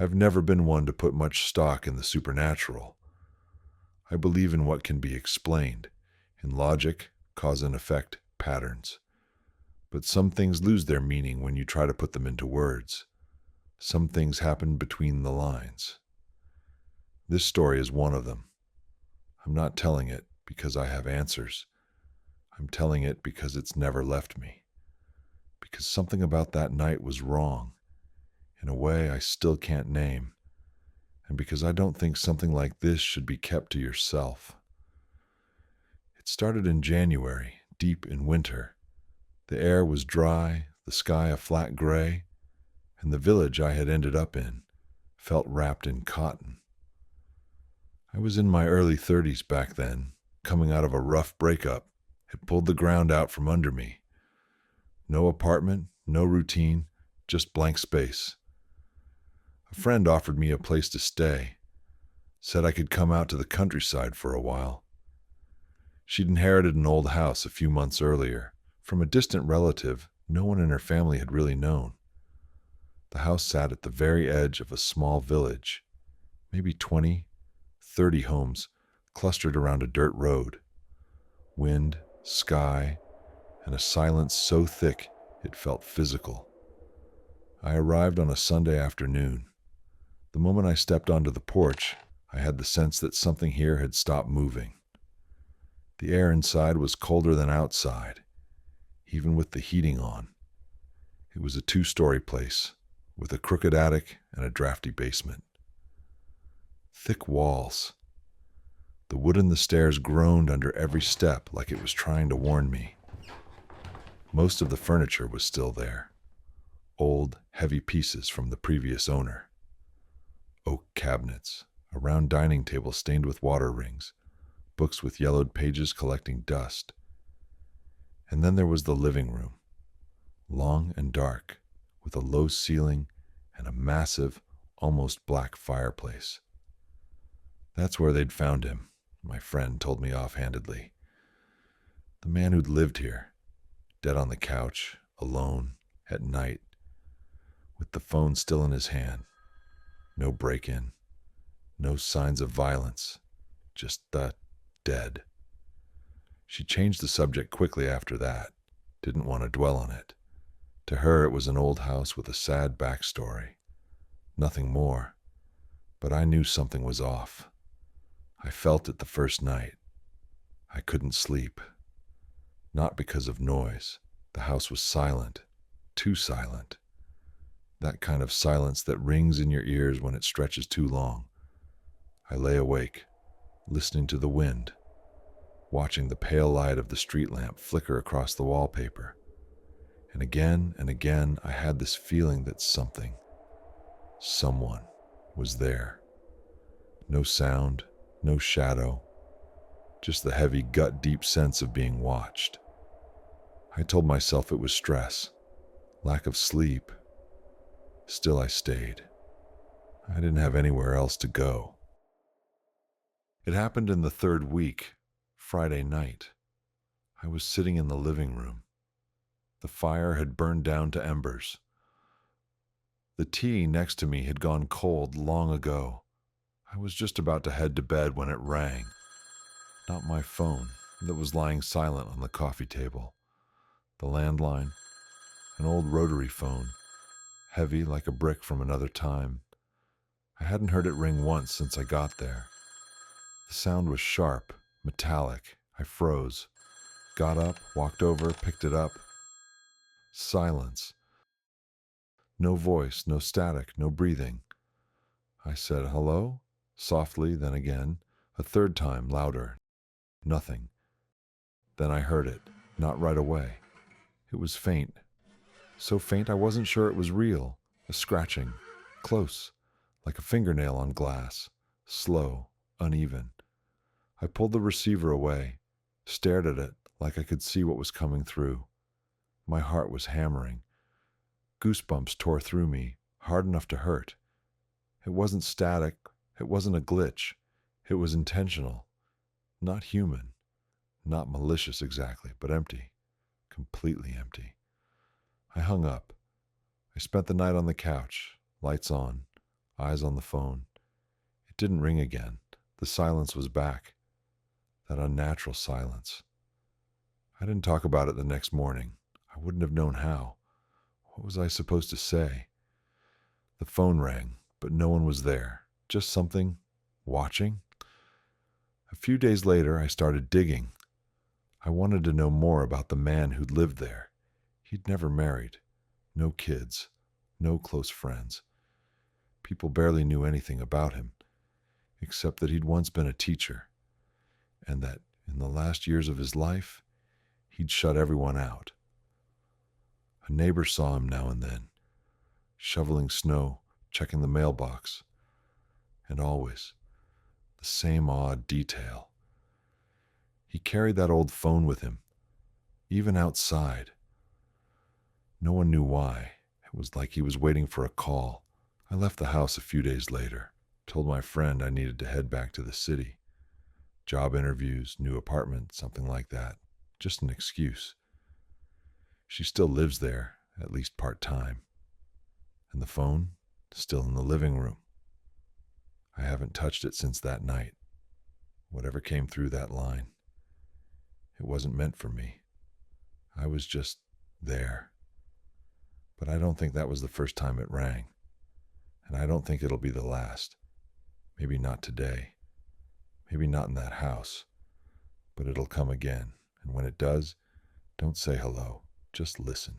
I've never been one to put much stock in the supernatural. I believe in what can be explained, in logic, cause and effect, patterns. But some things lose their meaning when you try to put them into words. Some things happen between the lines. This story is one of them. I'm not telling it because I have answers. I'm telling it because it's never left me. Because something about that night was wrong, in a way I still can't name, and because I don't think something like this should be kept to yourself. It started in January, deep in winter. The air was dry, the sky a flat gray, and the village I had ended up in felt wrapped in cotton. I was in my early 30s back then, coming out of a rough breakup. It pulled the ground out from under me. No apartment, no routine, just blank space. A friend offered me a place to stay, said I could come out to the countryside for a while. She'd inherited an old house a few months earlier, from a distant relative no one in her family had really known. The house sat at the very edge of a small village, maybe 20, 30 homes clustered around a dirt road. Wind, sky, and a silence so thick it felt physical. I arrived on a Sunday afternoon. The moment I stepped onto the porch, I had the sense that something here had stopped moving. The air inside was colder than outside, even with the heating on. It was a 2-story place, with a crooked attic and a drafty basement. Thick walls. The wood in the stairs groaned under every step like it was trying to warn me. Most of the furniture was still there. Old, heavy pieces from the previous owner. Oak cabinets, a round dining table stained with water rings, books with yellowed pages collecting dust. And then there was the living room, long and dark, with a low ceiling and a massive, almost black fireplace. That's where they'd found him, my friend told me offhandedly. The man who'd lived here, dead on the couch, alone, at night, with the phone still in his hand. No break-in, no signs of violence, just the dead. She changed the subject quickly after that, didn't want to dwell on it. To her it was an old house with a sad backstory. Nothing more, but I knew something was off. I felt it the first night. I couldn't sleep. Not because of noise. The house was silent, too silent. That kind of silence that rings in your ears when it stretches too long. I lay awake, listening to the wind, watching the pale light of the street lamp flicker across the wallpaper. And again, I had this feeling that someone was there. No sound, no shadow, just the heavy gut-deep sense of being watched. I told myself it was stress, lack of sleep. Still I stayed. I didn't have anywhere else to go. It happened in the 3rd week, Friday night. I was sitting in the living room. The fire had burned down to embers. The tea next to me had gone cold long ago. I was just about to head to bed when it rang. Not my phone, that was lying silent on the coffee table. The landline, an old rotary phone, heavy like a brick from another time. I hadn't heard it ring once since I got there. The sound was sharp, metallic. I froze. Got up, walked over, picked it up. Silence. No voice, no static, no breathing. I said, "Hello?" Softly, then again. A 3rd time, louder. Nothing. Then I heard it, not right away. It was faint. So faint I wasn't sure it was real. A scratching. Close. Like a fingernail on glass. Slow. Uneven. I pulled the receiver away. Stared at it like I could see what was coming through. My heart was hammering. Goosebumps tore through me, hard enough to hurt. It wasn't static. It wasn't a glitch. It was intentional. Not human. Not malicious exactly, but empty. Completely empty. I hung up. I spent the night on the couch, lights on. eyes on the phone. It didn't ring again. The silence was back. That unnatural silence. I didn't talk about it the next morning. I wouldn't have known how. What was I supposed to say? The phone rang, but no one was there. Just something watching. A few days later, I started digging. I wanted to know more about the man who'd lived there. He'd never married. No kids. No close friends. People barely knew anything about him, except that he'd once been a teacher, and that in the last years of his life, he'd shut everyone out. A neighbor saw him now and then, shoveling snow, checking the mailbox, and always the same odd detail. He carried that old phone with him, even outside. No one knew why. It was like he was waiting for a call. I left the house a few days later, told my friend I needed to head back to the city. Job interviews, new apartment, something like that. Just an excuse. She still lives there, at least part-time. And the phone, still in the living room. I haven't touched it since that night. Whatever came through that line. It wasn't meant for me. I was just there. But I don't think that was the first time it rang. And I don't think it'll be the last. Maybe not today. Maybe not in that house. But it'll come again. And when it does, don't say hello. Just listen.